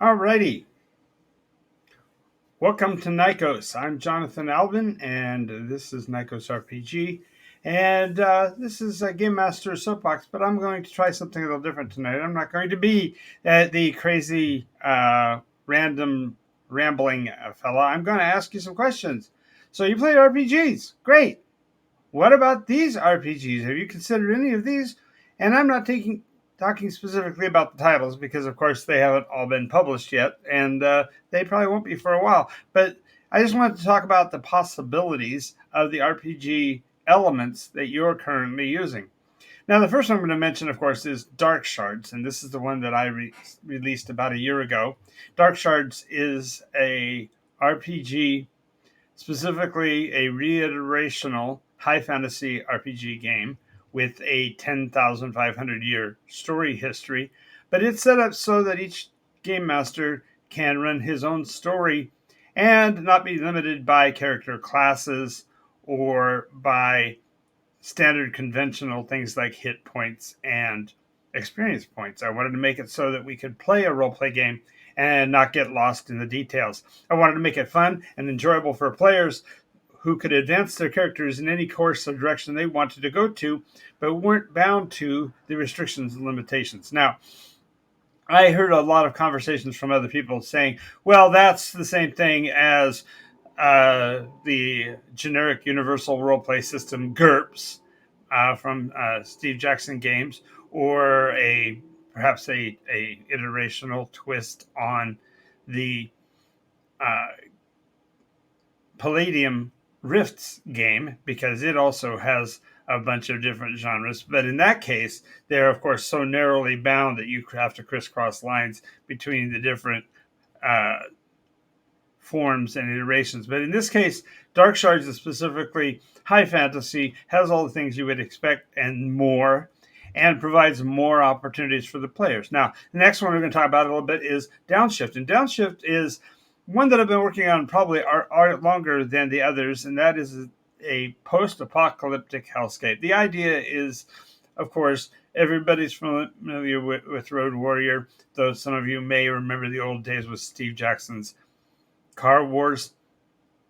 Alrighty, welcome to Nikos. I'm Jonathan Alvin, and this is NycosRPG. And this is a Game Master Soapbox, but I'm going to try something a little different tonight. I'm not going to be the crazy, random, rambling fella. I'm going to ask you some questions. So, you play RPGs. Great. What about these RPGs? Have you considered any of these? And I'm not talking specifically about the titles because, of course, they haven't all been published yet, and they probably won't be for a while. But I just wanted to talk about the possibilities of the RPG elements that you're currently using. Now, the first one I'm going to mention, of course, is Dark Shards, and this is the one that I released about a year ago. Dark Shards is a RPG, specifically a reiterational high fantasy RPG game with a 10,500 year story history. But it's set up so that each game master can run his own story and not be limited by character classes or by standard conventional things like hit points and experience points. I wanted to make it so that we could play a role play game and not get lost in the details. I wanted to make it fun and enjoyable for players who could advance their characters in any course or direction they wanted to go to, but weren't bound to the restrictions and limitations. Now, I heard a lot of conversations from other people saying, well, that's the same thing as the generic universal role play system GURPS from Steve Jackson Games, or perhaps a iterational twist on the uh, Palladium Rifts game, because it also has a bunch of different genres. But in that case, they're of course so narrowly bound that you have to crisscross lines between the different uh, forms and iterations. But in this case, Dark Shards is specifically high fantasy, has all the things you would expect and more, and provides more opportunities for the players. Now, the next one we're going to talk about a little bit is Downshift. And Downshift is one that I've been working on probably are longer than the others, and that is a post-apocalyptic hellscape. The idea is, of course, everybody's familiar with Road Warrior, though some of you may remember the old days with Steve Jackson's Car Wars.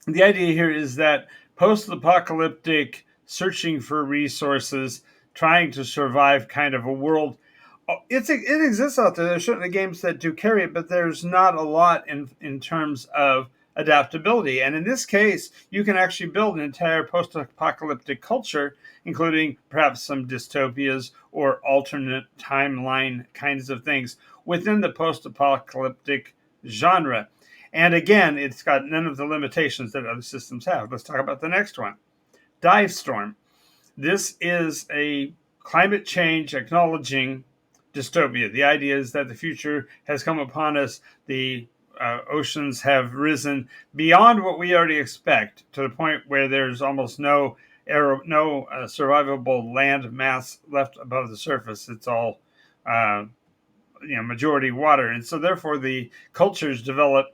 The idea here is that post-apocalyptic, searching for resources, trying to survive kind of a world. It exists out there. There's certainly games that do carry it, but there's not a lot in terms of adaptability. And in this case, you can actually build an entire post-apocalyptic culture, including perhaps some dystopias or alternate timeline kinds of things within the post-apocalyptic genre. And again, it's got none of the limitations that other systems have. Let's talk about the next one, Dive Storm. This is a climate change acknowledging dystopia. The idea is that the future has come upon us. The oceans have risen beyond what we already expect, to the point where there's almost no survivable land mass left above the surface. It's all majority water, and so therefore the cultures develop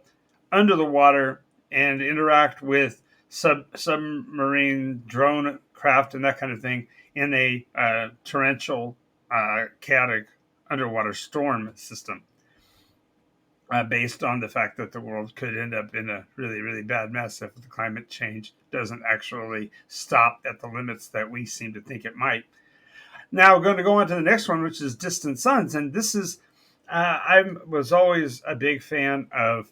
under the water and interact with submarine drone craft and that kind of thing in a torrential, chaotic underwater storm system, based on the fact that the world could end up in a really, really bad mess if the climate change doesn't actually stop at the limits that we seem to think it might. Now we're going to go on to the next one, which is Distant Suns, and this is I was always a big fan of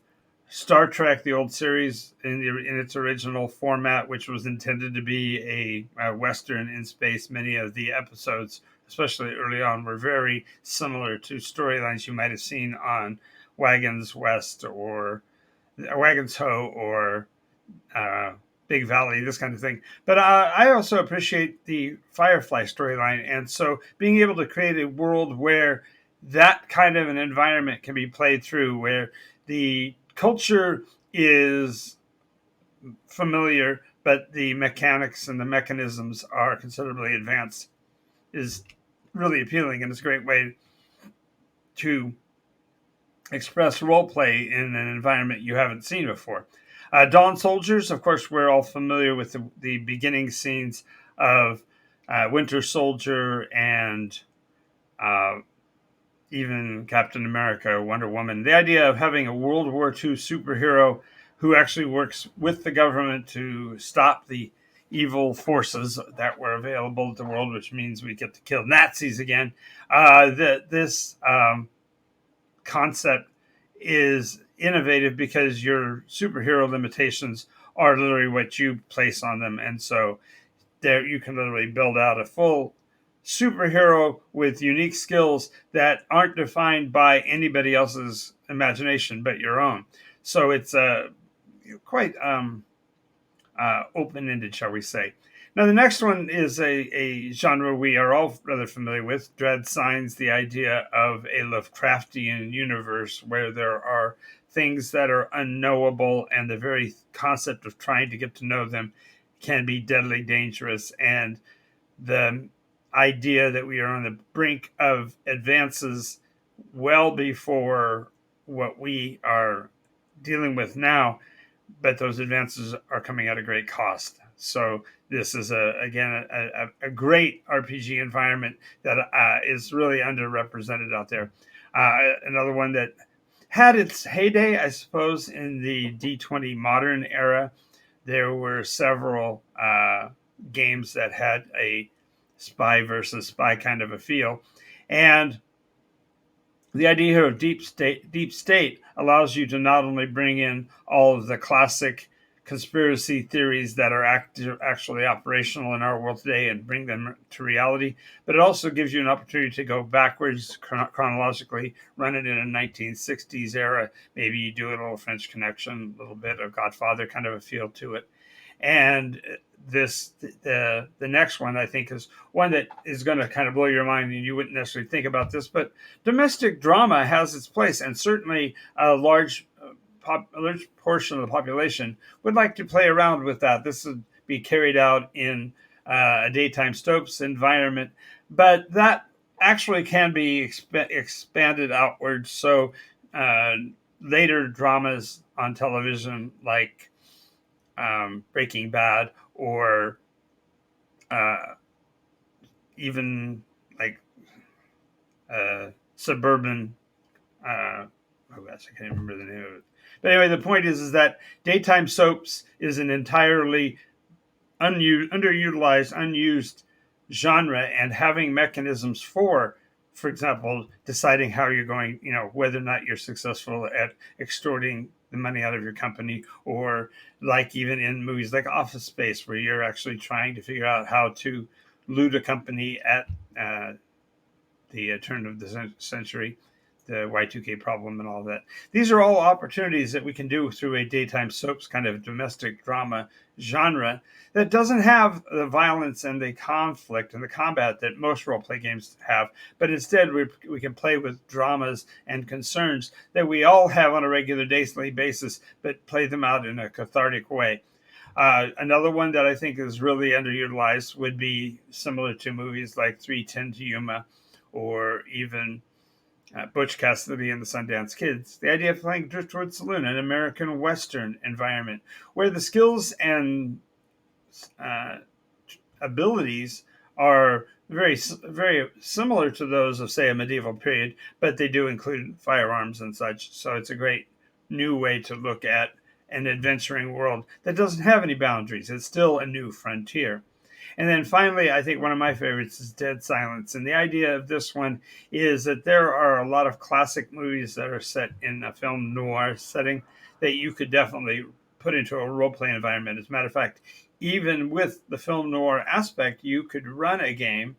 Star Trek, the old series in its original format, which was intended to be a Western in space. Many of the episodes, especially early on, were very similar to storylines you might have seen on Wagons West or Wagons Ho or uh, Big Valley, this kind of thing. But I also appreciate the Firefly storyline. And so being able to create a world where that kind of an environment can be played through, where the culture is familiar, but the mechanics and the mechanisms are considerably advanced, is really appealing. And it's a great way to express role play in an environment you haven't seen before. Dawn Soldiers, of course, we're all familiar with the beginning scenes of Winter Soldier and even Captain America, Wonder Woman. The idea of having a World War II superhero who actually works with the government to stop the evil forces that were available to the world, which means we get to kill Nazis again. This concept is innovative because your superhero limitations are literally what you place on them, and so there you can literally build out a full superhero with unique skills that aren't defined by anybody else's imagination but your own. So it's quite open-ended, shall we say. Now, the next one is a genre we are all rather familiar with, Dread Signs, the idea of a Lovecraftian universe where there are things that are unknowable, and the very concept of trying to get to know them can be deadly dangerous. And the idea that we are on the brink of advances well before what we are dealing with now, but those advances are coming at a great cost. So this is a great RPG environment that is really underrepresented out there. Another one that had its heyday, I suppose, in the D20 modern era. There were several games that had a spy versus spy kind of a feel, and the idea here of deep state allows you to not only bring in all of the classic conspiracy theories that are actually operational in our world today and bring them to reality, but it also gives you an opportunity to go backwards chronologically, run it in a 1960s era. Maybe you do a little French Connection, a little bit of Godfather kind of a feel to it. And the next one I think is one that is going to kind of blow your mind, and you wouldn't necessarily think about this, but domestic drama has its place, and certainly a large portion of the population would like to play around with that. This would be carried out in a daytime soaps environment, but that actually can be expanded outwards. So later dramas on television like Breaking Bad, or even like Suburban. Oh gosh, I can't remember the name of it. But anyway, the point is that daytime soaps is an entirely underutilized, unused genre, and having mechanisms for example, deciding how you're going, whether or not you're successful at extorting the money out of your company, or like even in movies like Office Space, where you're actually trying to figure out how to loot a company at the turn of the century, the Y2K problem and all that. These are all opportunities that we can do through a daytime soaps kind of domestic drama genre that doesn't have the violence and the conflict and the combat that most role play games have, but instead we can play with dramas and concerns that we all have on a regular daily basis, but play them out in a cathartic way. Another one that I think is really underutilized would be similar to movies like 3:10 to Yuma, or even Butch Cassidy and the Sundance Kids. The idea of playing Driftwood Saloon, an American Western environment where the skills and abilities are very similar to those of, say, a medieval period, but they do include firearms and such. So it's a great new way to look at an adventuring world that doesn't have any boundaries. It's still a new frontier. And then finally, I think one of my favorites is Dead Silence. And the idea of this one is that there are a lot of classic movies that are set in a film noir setting that you could definitely put into a role-playing environment. As a matter of fact, even with the film noir aspect, you could run a game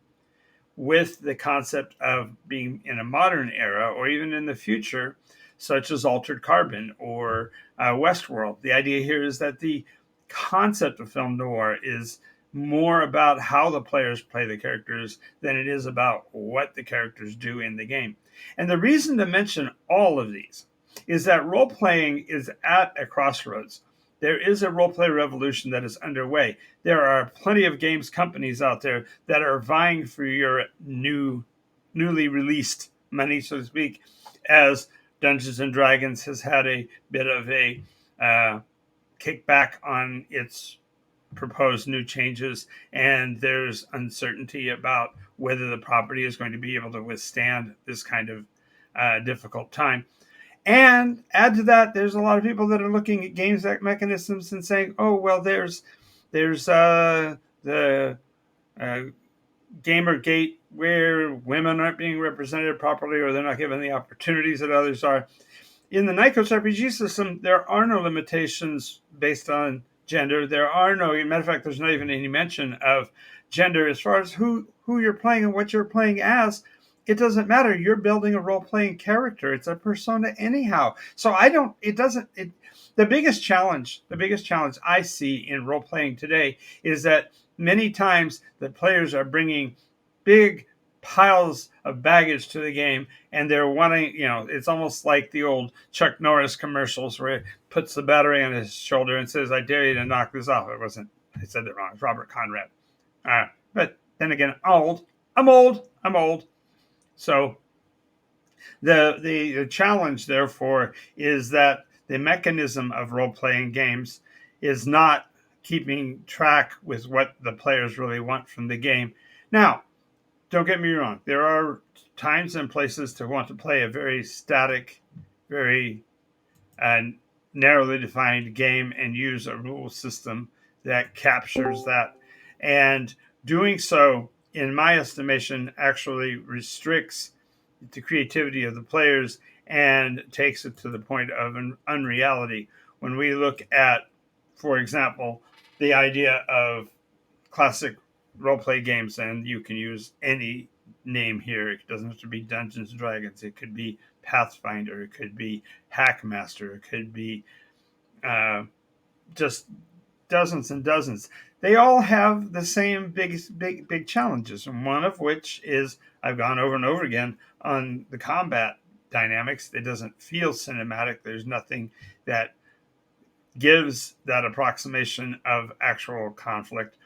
with the concept of being in a modern era or even in the future, such as Altered Carbon or Westworld. The idea here is that the concept of film noir is more about how the players play the characters than it is about what the characters do in the game. And the reason to mention all of these is that role playing is at a crossroads. There is a role play revolution that is underway. There are plenty of games companies out there that are vying for your newly released money, so to speak, as Dungeons and Dragons has had a bit of a kickback on its proposed new changes, and there's uncertainty about whether the property is going to be able to withstand this kind of difficult time. And add to that, there's a lot of people that are looking at games mechanisms and saying, "Oh, well, there's the uh, Gamergate where women aren't being represented properly, or they're not given the opportunities that others are." In the NycosRPG system, there are no limitations based on gender. There are no, matter of fact, there's not even any mention of gender as far as who you're playing and what you're playing as. It doesn't matter. You're building a role playing character. It's a persona anyhow. So I don't. It doesn't. It, the biggest challenge I see in role playing today is that many times the players are bringing big piles of baggage to the game, and they're wanting, it's almost like the old Chuck Norris commercials where he puts the battery on his shoulder and says, "I dare you to knock this off." It wasn't, I said it wrong. It's Robert Conrad. But then again, I'm old. So the challenge, therefore, is that the mechanism of role playing games is not keeping track with what the players really want from the game. Now, don't get me wrong. There are times and places to want to play a very static, very narrowly defined game and use a rule system that captures that. And doing so, in my estimation, actually restricts the creativity of the players and takes it to the point of an unreality. When we look at, for example, the idea of classic role play games, and you can use any name here. It doesn't have to be Dungeons and Dragons. It could be Pathfinder. It could be Hackmaster. It could be uh, just dozens and dozens. They all have the same big challenges, and one of which is, I've gone over and over again on the combat dynamics. It doesn't feel cinematic. There's nothing that gives that approximation of actual conflict.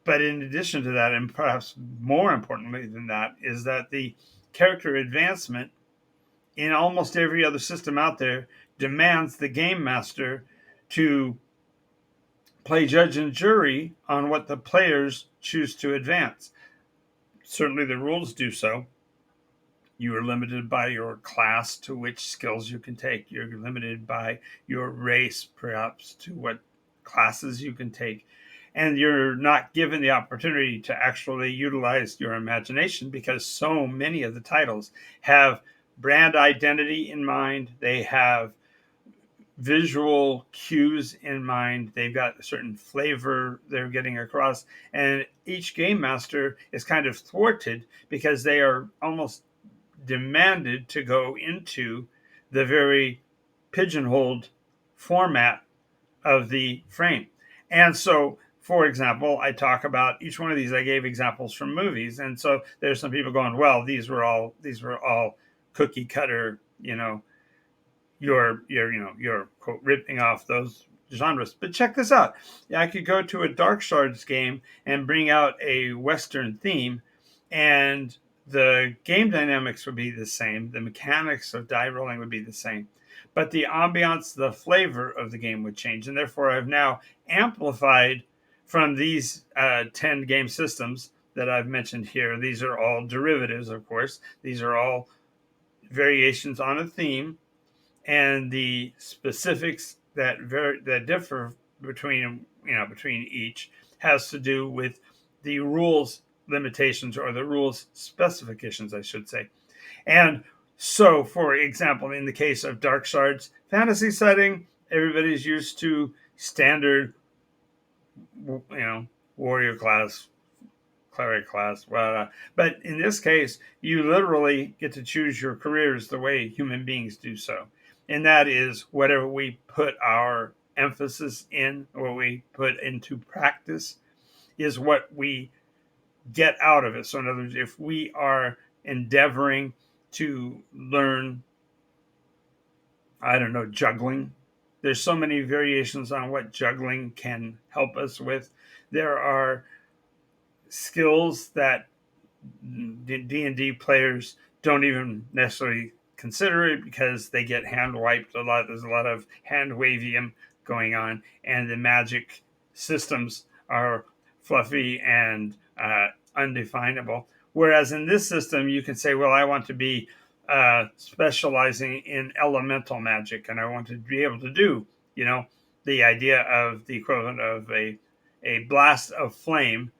But in addition to that, and perhaps more importantly than that, is that the character advancement in almost every other system out there demands the game master to play judge and jury on what the players choose to advance. Certainly the rules do so. You are limited by your class to which skills you can take. You're limited by your race, perhaps, to what classes you can take. And you're not given the opportunity to actually utilize your imagination, because so many of the titles have brand identity in mind. They have visual cues in mind. They've got a certain flavor they're getting across. And each game master is kind of thwarted because they are almost demanded to go into the very pigeonholed format of the frame. And so, for example, I talk about each one of these. I gave examples from movies, and so there's some people going, "Well, these were all cookie cutter, you're quote ripping off those genres." But check this out. I could go to a Dark Shards game and bring out a Western theme, and the game dynamics would be the same. The mechanics of die rolling would be the same. But the ambiance, the flavor of the game would change. And therefore, I've now amplified from these 10 game systems that I've mentioned here. These are all derivatives, of course. These are all variations on a theme. And the specifics that differ between each has to do with the rules limitations, or the rules specifications, I should say. And so, for example, in the case of Dark Shards fantasy setting, everybody's used to standard, warrior class, cleric class, blah. But in this case, you literally get to choose your careers the way human beings do so. And that is whatever we put our emphasis in, or we put into practice, is what we get out of it. So in other words, if we are endeavoring to learn, I don't know, juggling, there's so many variations on what juggling can help us with. There are skills that D&D players don't even necessarily consider it, because they get hand wiped a lot. There's a lot of hand wavium going on, and the magic systems are fluffy and undefinable. Whereas in this system, you can say, well, I want to be specializing in elemental magic, and I wanted to be able to do, you know, the idea of the equivalent of a blast of flame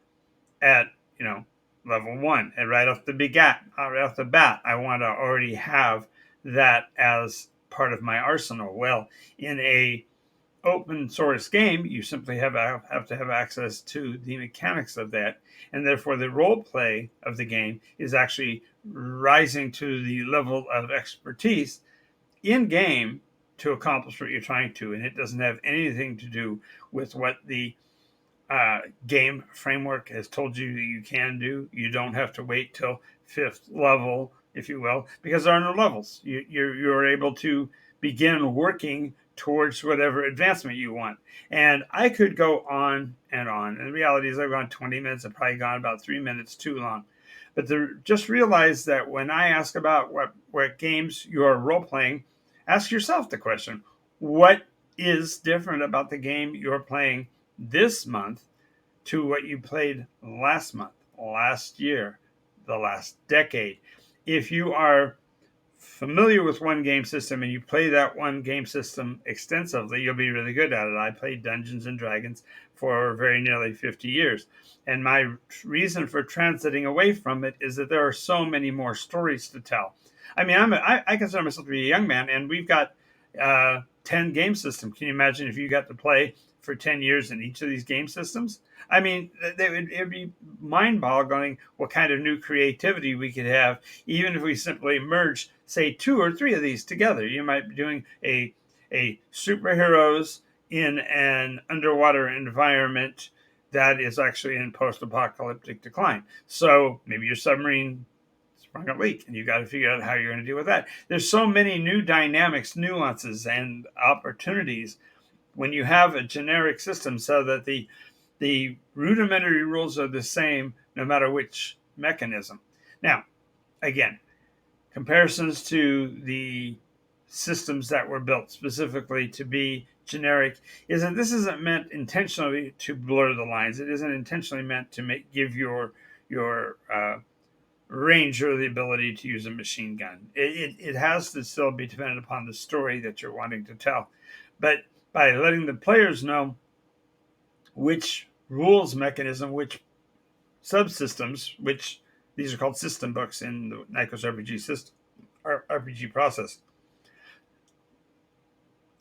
at, you know, level one, and right off the bat, I want to already have that as part of my arsenal. Well, in a open source game, you simply have to have access to the mechanics of that, and therefore the role play of the game is actually rising to the level of expertise in game to accomplish what you're trying to, and it doesn't have anything to do with what the game framework has told you that you can do. You don't have to wait till fifth level, if you will, because there are no levels. You're able to begin working towards whatever advancement you want. And I could go on and on. And the reality is, I've gone 20 minutes. I've probably gone about 3 minutes too long. But just realize that when I ask about what games you're role playing, ask yourself the question: what is different about the game you're playing this month to what you played last month, last year, the last decade? If you are familiar with one game system and you play that one game system extensively, you'll be really good at it. I played Dungeons and Dragons for very nearly 50 years. And my reason for transiting away from it is that there are so many more stories to tell. I mean, I consider myself to be a young man, and we've got 10 game systems. Can you imagine if you got to play for 10 years in each of these game systems? I mean, it would be mind boggling what kind of new creativity we could have, even if we simply merge, say, two or three of these together. You might be doing a superheroes in an underwater environment that is actually in post-apocalyptic decline. So maybe your submarine sprung a leak, and you got to figure out how you're going to deal with that. There's so many new dynamics, nuances, and opportunities when you have a generic system, so that the rudimentary rules are the same no matter which mechanism. Now, again, comparisons to the systems that were built specifically to be generic isn't this isn't meant intentionally to blur the lines. It isn't intentionally meant to give your ranger the ability to use a machine gun. It has to still be dependent upon the story that you're wanting to tell. But by letting the players know which rules mechanism, which subsystems, which these are called system books in the NycosRPG system, RPG process.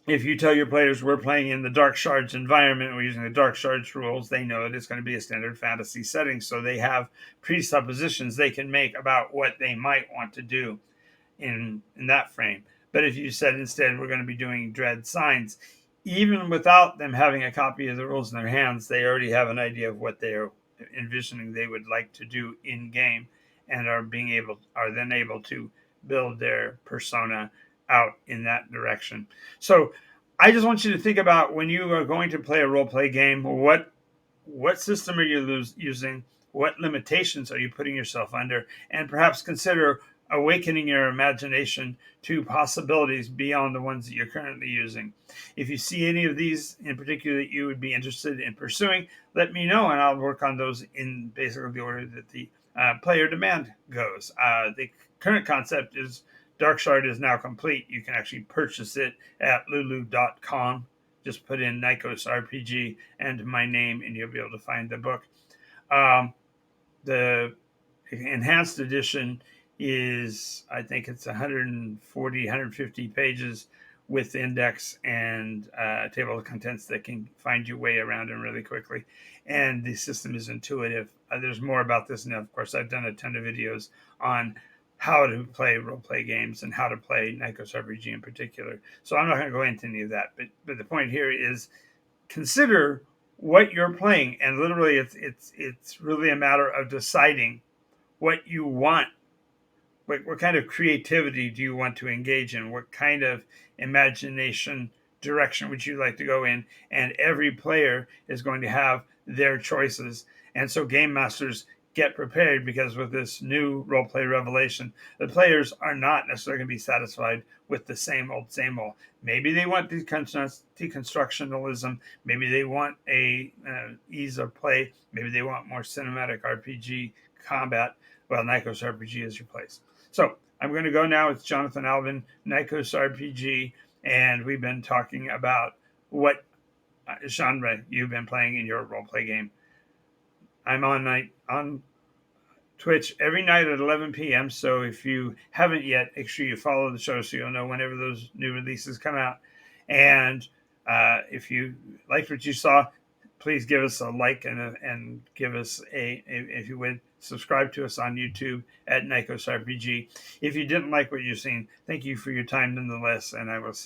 If you tell your players we're playing in the Dark Shards environment, we're using the Dark Shards rules, they know that it's going to be a standard fantasy setting, so they have presuppositions they can make about what they might want to do in that frame. But if you said instead we're going to be doing dread signs, even without them having a copy of the rules in their hands, they already have an idea of what they're envisioning they would like to do in game, and are then able to build their persona out in that direction. So I just want you to think about, when you are going to play a role play game, what system are you using? What limitations are you putting yourself under? And perhaps consider awakening your imagination to possibilities beyond the ones that you're currently using. If you see any of these in particular that you would be interested in pursuing, let me know, and I'll work on those in basically the order that the player demand goes. The current concept is Dark Shard is now complete. You can actually purchase it at lulu.com. Just put in NycosRPG and my name, and you'll be able to find the book. The enhanced edition is, I think it's 140, 150 pages with index and table of contents that can find your way around them really quickly. And the system is intuitive. There's more about this now. Of course, I've done a ton of videos on how to play role-play games and how to play NycosRPG in particular. So I'm not going to go into any of that. But the point here is, consider what you're playing, and literally it's really a matter of deciding what you want. What kind of creativity do you want to engage in? What kind of imagination direction would you like to go in? And every player is going to have their choices. And so game masters, get prepared, because with this new roleplay revelation, the players are not necessarily going to be satisfied with the same old, same old. Maybe they want deconstructionalism. Maybe they want a ease of play. Maybe they want more cinematic RPG combat. Well, NycosRPG is your place. So I'm going to go now. It's Jonathan Alvin, NycosRPG, and we've been talking about what genre you've been playing in your role play game. I'm on Twitch every night at 11 p.m. So if you haven't yet, make sure you follow the show so you'll know whenever those new releases come out. And if you liked what you saw, please give us a like and give us if you would, subscribe to us on YouTube at NycosRPG. If you didn't like what you've seen, thank you for your time nonetheless, and I will see